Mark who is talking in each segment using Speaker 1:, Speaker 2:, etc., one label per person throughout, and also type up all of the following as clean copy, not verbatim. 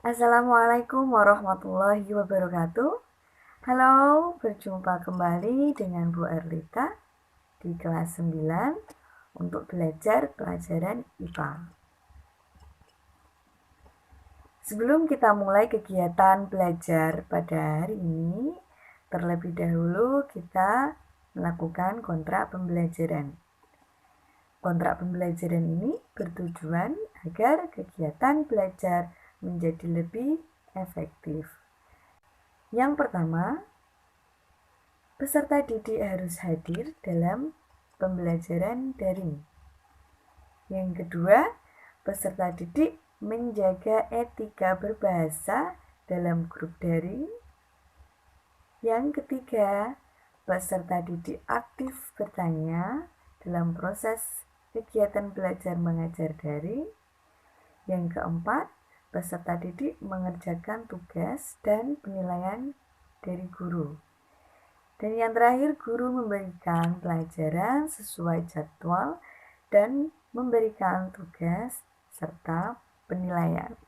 Speaker 1: Assalamualaikum warahmatullahi wabarakatuh. Halo, berjumpa kembali dengan Bu Erlita di kelas 9 untuk belajar pelajaran IPA. Sebelum kita mulai kegiatan belajar pada hari ini, terlebih dahulu kita melakukan kontrak pembelajaran. Kontrak pembelajaran ini bertujuan agar kegiatan belajar menjadi lebih efektif. Yang pertama, peserta didik harus hadir dalam pembelajaran daring. Yang kedua, peserta didik menjaga etika berbahasa dalam grup daring. Yang ketiga, peserta didik aktif bertanya dalam proses kegiatan belajar mengajar daring. Yang keempat, peserta didik mengerjakan tugas dan penilaian dari guru. Dan yang terakhir, guru memberikan pelajaran sesuai jadwal dan memberikan tugas serta penilaian.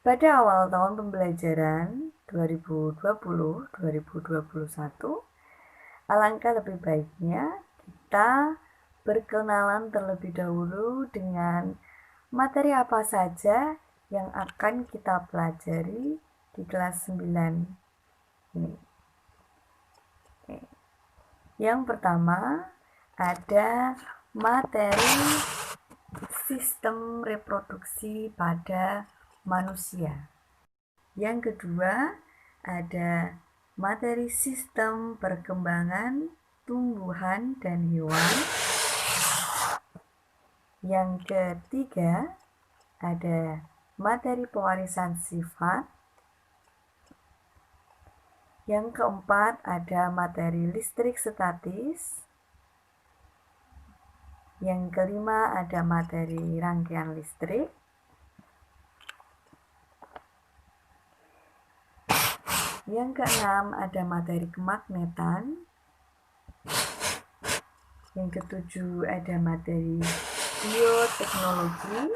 Speaker 1: Pada awal tahun pembelajaran 2020-2021, alangkah lebih baiknya kita berkenalan terlebih dahulu dengan materi apa saja yang akan kita pelajari di kelas 9 ini. Yang pertama ada materi sistem reproduksi pada manusia. Yang kedua ada materi sistem perkembangan tumbuhan dan hewan. Yang ketiga ada materi pewarisan sifat. Yang keempat ada materi listrik statis. Yang kelima ada materi rangkaian listrik. Yang keenam ada materi kemagnetan. Yang ketujuh ada materi bioteknologi.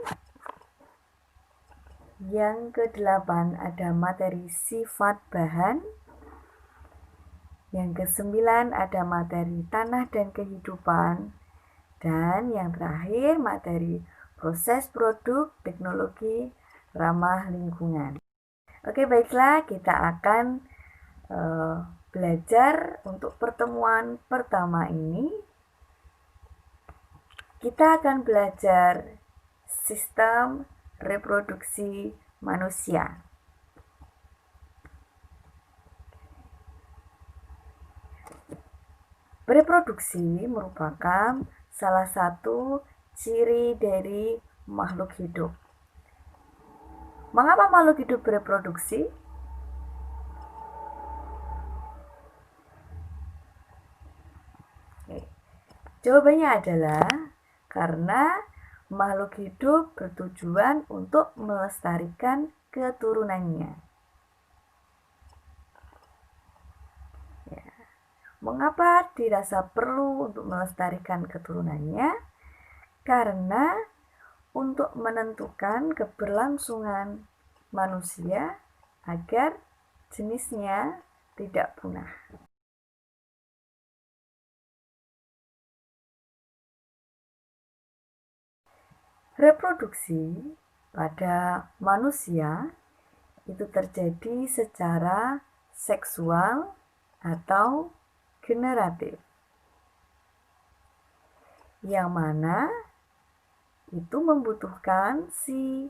Speaker 1: Yang kedelapan ada materi sifat bahan. Yang kesembilan ada materi tanah dan kehidupan. Dan yang terakhir materi proses produk teknologi ramah lingkungan. Oke, baiklah, kita akan belajar untuk pertemuan pertama ini. Kita akan belajar sistem reproduksi manusia. Reproduksi merupakan salah satu ciri dari makhluk hidup. Mengapa makhluk hidup bereproduksi? Jawabannya adalah karena makhluk hidup bertujuan untuk melestarikan keturunannya. Mengapa dirasa perlu untuk melestarikan keturunannya? Karena untuk menentukan keberlangsungan manusia agar jenisnya tidak punah. Reproduksi pada manusia itu terjadi secara seksual atau generatif, yang mana itu membutuhkan si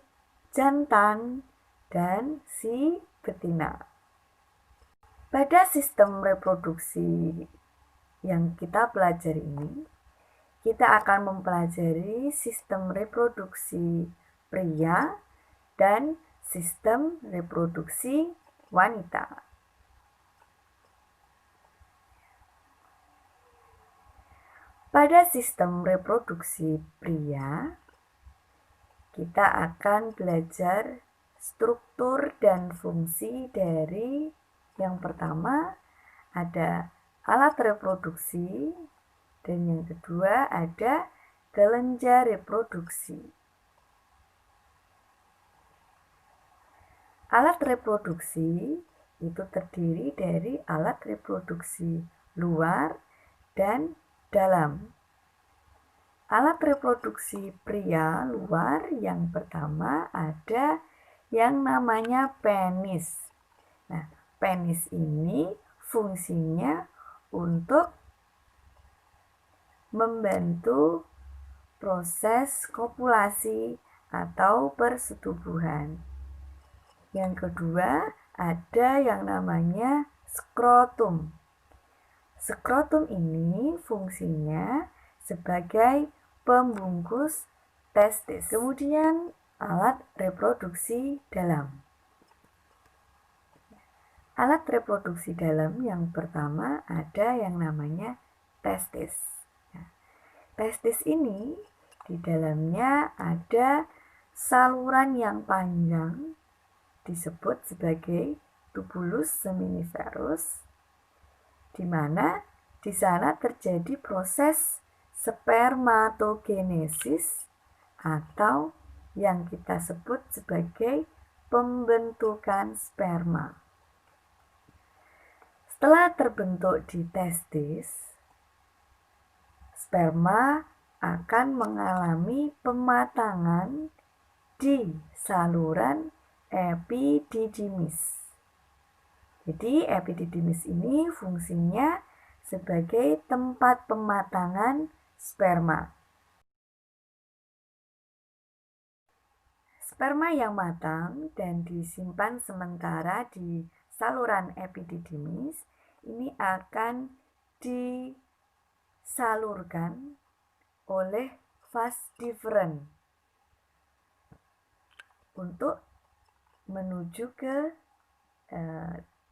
Speaker 1: jantan dan si betina. Pada sistem reproduksi yang kita pelajari ini, kita akan mempelajari sistem reproduksi pria dan sistem reproduksi wanita. Pada sistem reproduksi pria, kita akan belajar struktur dan fungsi dari yang pertama ada alat reproduksi, dan yang kedua ada kelenjar reproduksi. Alat reproduksi itu terdiri dari alat reproduksi luar dan dalam. Alat reproduksi pria luar yang pertama ada yang namanya penis. Nah, penis ini fungsinya untuk membantu proses kopulasi atau persetubuhan. Yang kedua, ada yang namanya skrotum. Skrotum ini fungsinya sebagai pembungkus testis. Kemudian, alat reproduksi dalam. Alat reproduksi dalam yang pertama ada yang namanya testis. Testis ini di dalamnya ada saluran yang panjang disebut sebagai tubulus seminiferus, di mana di sana terjadi proses spermatogenesis atau yang kita sebut sebagai pembentukan sperma. Setelah terbentuk di testis, sperma akan mengalami pematangan di saluran epididymis. Jadi epididymis ini fungsinya sebagai tempat pematangan sperma. Sperma yang matang dan disimpan sementara di saluran epididymis ini akan disalurkan oleh vas deferens untuk menuju ke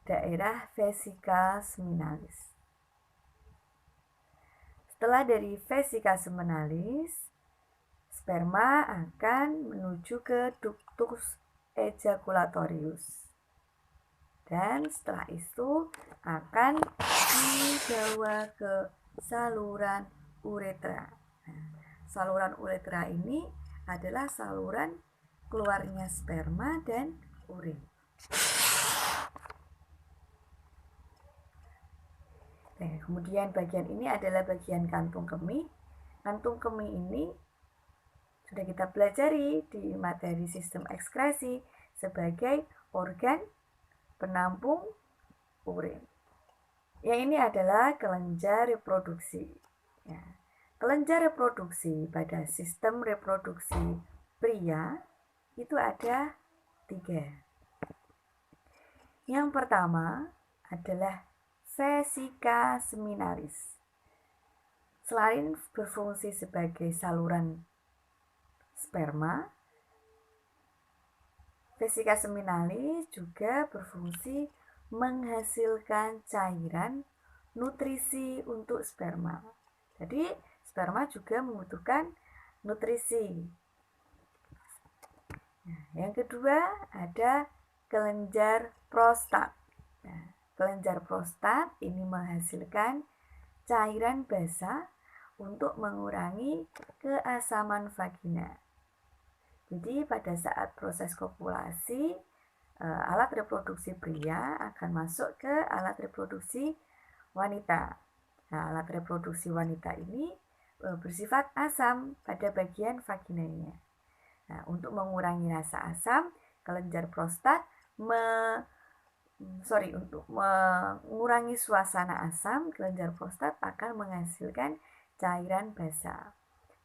Speaker 1: daerah vesika seminalis. Setelah dari vesika seminalis, sperma akan menuju ke ductus ejaculatorius. Dan setelah itu akan dibawa ke saluran uretra. Nah, saluran uretra ini adalah saluran keluarnya sperma dan urin. Nah, kemudian bagian ini adalah bagian kantung kemih. Kantung kemih ini sudah kita pelajari di materi sistem ekskresi sebagai organ penampung urin. Yang ini adalah kelenjar reproduksi. Ya. Kelenjar reproduksi pada sistem reproduksi pria itu ada 3. Yang pertama adalah vesika seminalis. Selain berfungsi sebagai saluran sperma, vesika seminalis juga berfungsi menghasilkan cairan nutrisi untuk sperma. Jadi, sperma juga membutuhkan nutrisi. Nah, yang kedua ada kelenjar prostat. Nah, kelenjar prostat ini menghasilkan cairan basah untuk mengurangi keasaman vagina. Jadi pada saat proses kopulasi, alat reproduksi pria akan masuk ke alat reproduksi wanita. Nah, alat reproduksi wanita ini bersifat asam pada bagian vaginanya. Nah, untuk mengurangi rasa asam, kelenjar prostat untuk mengurangi suasana asam, kelenjar prostat akan menghasilkan cairan basah.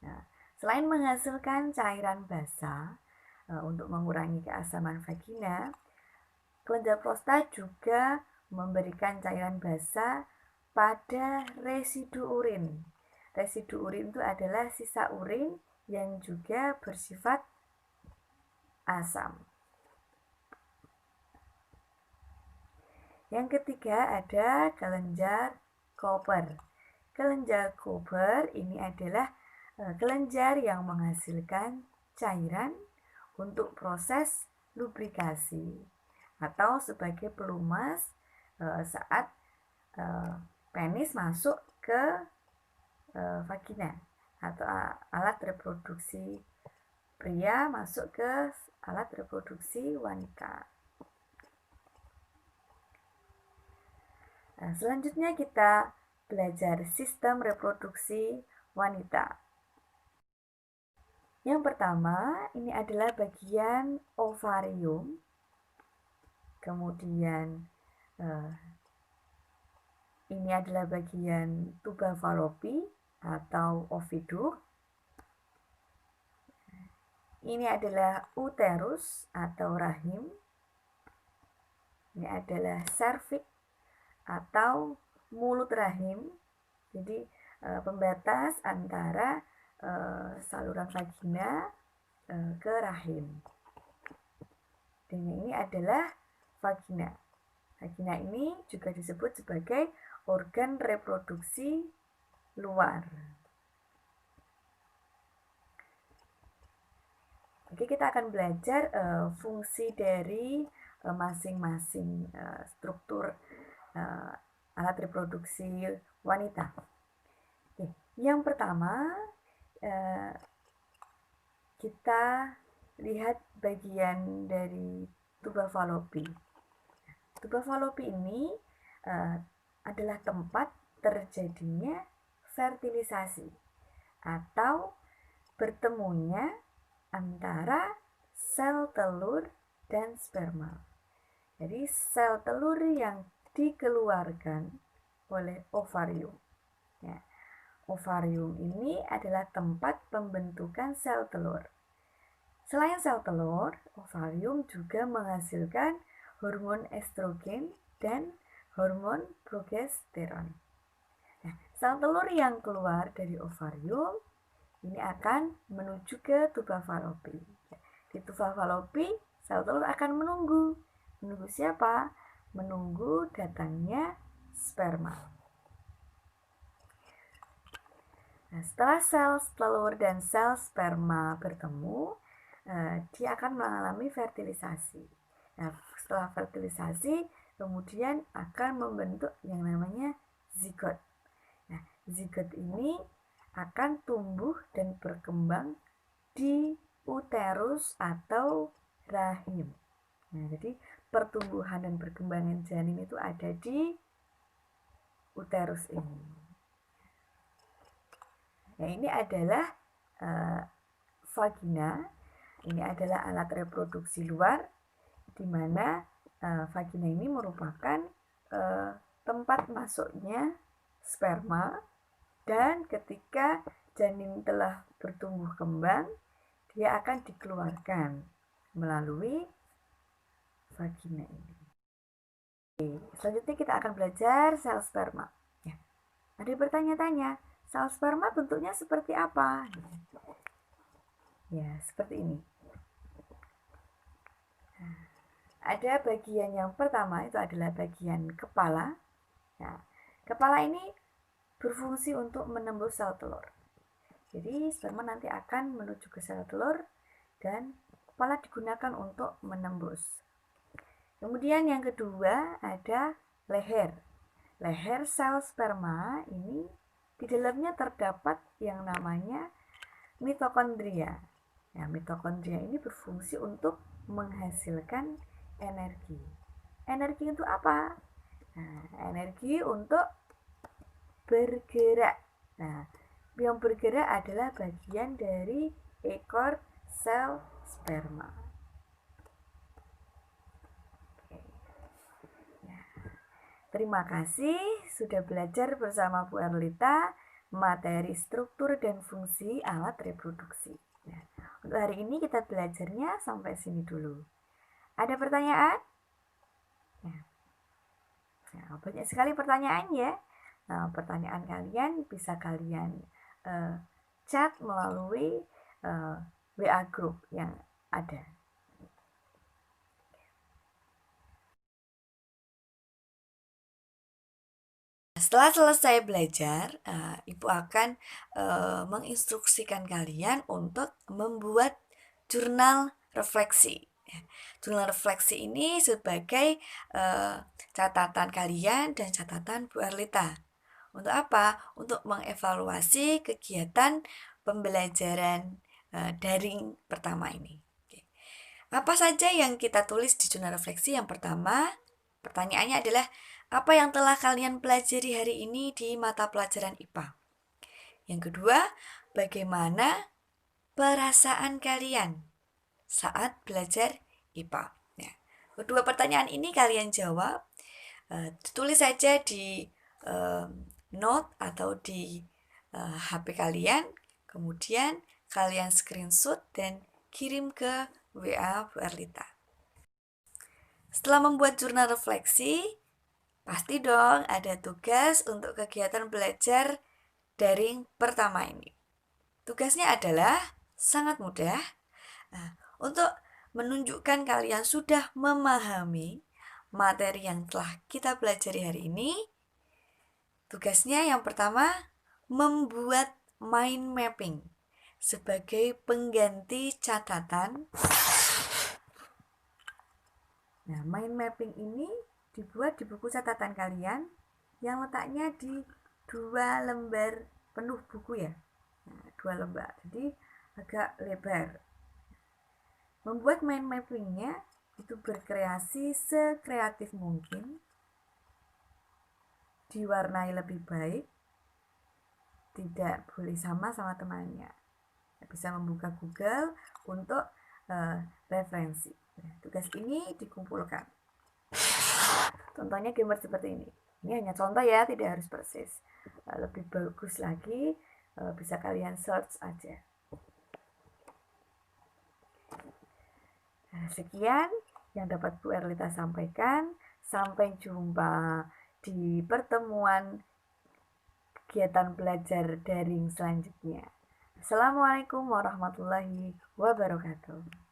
Speaker 1: Nah, selain menghasilkan cairan basah untuk mengurangi keasaman vagina, kelenjar prostat juga memberikan cairan basah pada residu urin. Residu urin itu adalah sisa urin yang juga bersifat asam. Yang ketiga ada kelenjar Cooper. Kelenjar Cooper ini adalah kelenjar yang menghasilkan cairan untuk proses lubrikasi atau sebagai pelumas saat penis masuk ke vagina atau alat reproduksi pria masuk ke alat reproduksi wanita. Nah, selanjutnya kita belajar sistem reproduksi wanita. Yang pertama, ini adalah bagian ovarium. Kemudian ini adalah bagian tuba Fallopi atau oviduk. Ini adalah uterus atau rahim. Ini adalah serviks atau mulut rahim. Jadi pembatas antara saluran vagina ke rahim. Dan ini adalah vagina. Vagina ini juga disebut sebagai organ reproduksi luar. Oke, kita akan belajar fungsi dari masing-masing struktur alat reproduksi wanita. Oke, yang pertama kita lihat bagian dari tuba Fallopi. Tuba Fallopi ini adalah tempat terjadinya fertilisasi atau bertemunya antara sel telur dan sperma. Jadi sel telur yang dikeluarkan oleh ovarium. Ya, ovarium ini adalah tempat pembentukan sel telur. Selain sel telur, ovarium juga menghasilkan hormon estrogen dan hormon progesteron. Nah, sel telur yang keluar dari ovarium ini akan menuju ke tuba Fallopi. Di tuba Fallopi, sel telur akan menunggu. Menunggu siapa? Menunggu datangnya sperma. Nah, setelah sel telur dan sel sperma bertemu, dia akan mengalami fertilisasi. Nah, setelah fertilisasi, kemudian akan membentuk yang namanya zigot. Nah, zigot ini akan tumbuh dan berkembang di uterus atau rahim. Nah, jadi pertumbuhan dan perkembangan janin itu ada di uterus ini. Nah, ini adalah vagina. Ini adalah alat reproduksi luar, di mana vagina ini merupakan tempat masuknya sperma. Dan ketika janin telah bertumbuh kembang, dia akan dikeluarkan melalui vagina ini. Oke, selanjutnya kita akan belajar sel sperma. Ya, ada bertanya-tanya, sel sperma bentuknya seperti apa? Ya, seperti ini. Nah, ada bagian yang pertama, itu adalah bagian kepala. Nah, kepala ini berfungsi untuk menembus sel telur. Jadi sperma nanti akan menuju ke sel telur dan kepala digunakan untuk menembus. Kemudian yang kedua ada leher. Leher sel sperma ini di dalamnya terdapat yang namanya mitokondria. Nah, mitokondria ini berfungsi untuk menghasilkan energi. Energi untuk apa? Nah, energi untuk bergerak. Nah, yang bergerak adalah bagian dari ekor sel sperma. Ya. Terima kasih sudah belajar bersama Bu Erlita materi struktur dan fungsi alat reproduksi. Nah, untuk hari ini kita belajarnya sampai sini dulu. Ada pertanyaan? Nah, banyak sekali pertanyaan ya. Nah, pertanyaan kalian bisa kalian chat melalui WA group yang ada. Setelah selesai belajar, Ibu akan menginstruksikan kalian untuk membuat jurnal refleksi. Jurnal refleksi ini sebagai catatan kalian dan catatan Bu Erlita. Untuk apa? Untuk mengevaluasi kegiatan pembelajaran daring pertama ini. Oke. Apa saja yang kita tulis di jurnal refleksi? Yang pertama, pertanyaannya adalah Apa yang telah kalian pelajari hari ini di mata pelajaran IPA? Yang kedua, bagaimana perasaan kalian saat belajar IPA? Ya. Kedua pertanyaan ini kalian jawab, tulis saja di note atau di HP kalian, kemudian kalian screenshot dan kirim ke WA Bu Erlita. Setelah membuat jurnal refleksi, pasti dong ada tugas untuk kegiatan belajar daring pertama ini. Tugasnya adalah sangat mudah. Nah, untuk menunjukkan kalian sudah memahami materi yang telah kita pelajari hari ini, tugasnya yang pertama membuat mind mapping sebagai pengganti catatan. Nah, mind mapping ini dibuat di buku catatan kalian yang letaknya di 2 lembar penuh buku ya. Nah, 2 lembar, jadi agak lebar. Membuat mind mappingnya itu berkreasi sekreatif mungkin, diwarnai lebih baik, tidak boleh sama temannya. Bisa membuka Google untuk referensi. Nah, tugas ini dikumpulkan. Contohnya gambar seperti ini. Ini hanya contoh ya, tidak harus persis. Lebih bagus lagi, bisa kalian search aja. Nah, sekian yang dapat Bu Erlita sampaikan. Sampai jumpa di pertemuan kegiatan belajar daring selanjutnya. Assalamualaikum warahmatullahi wabarakatuh.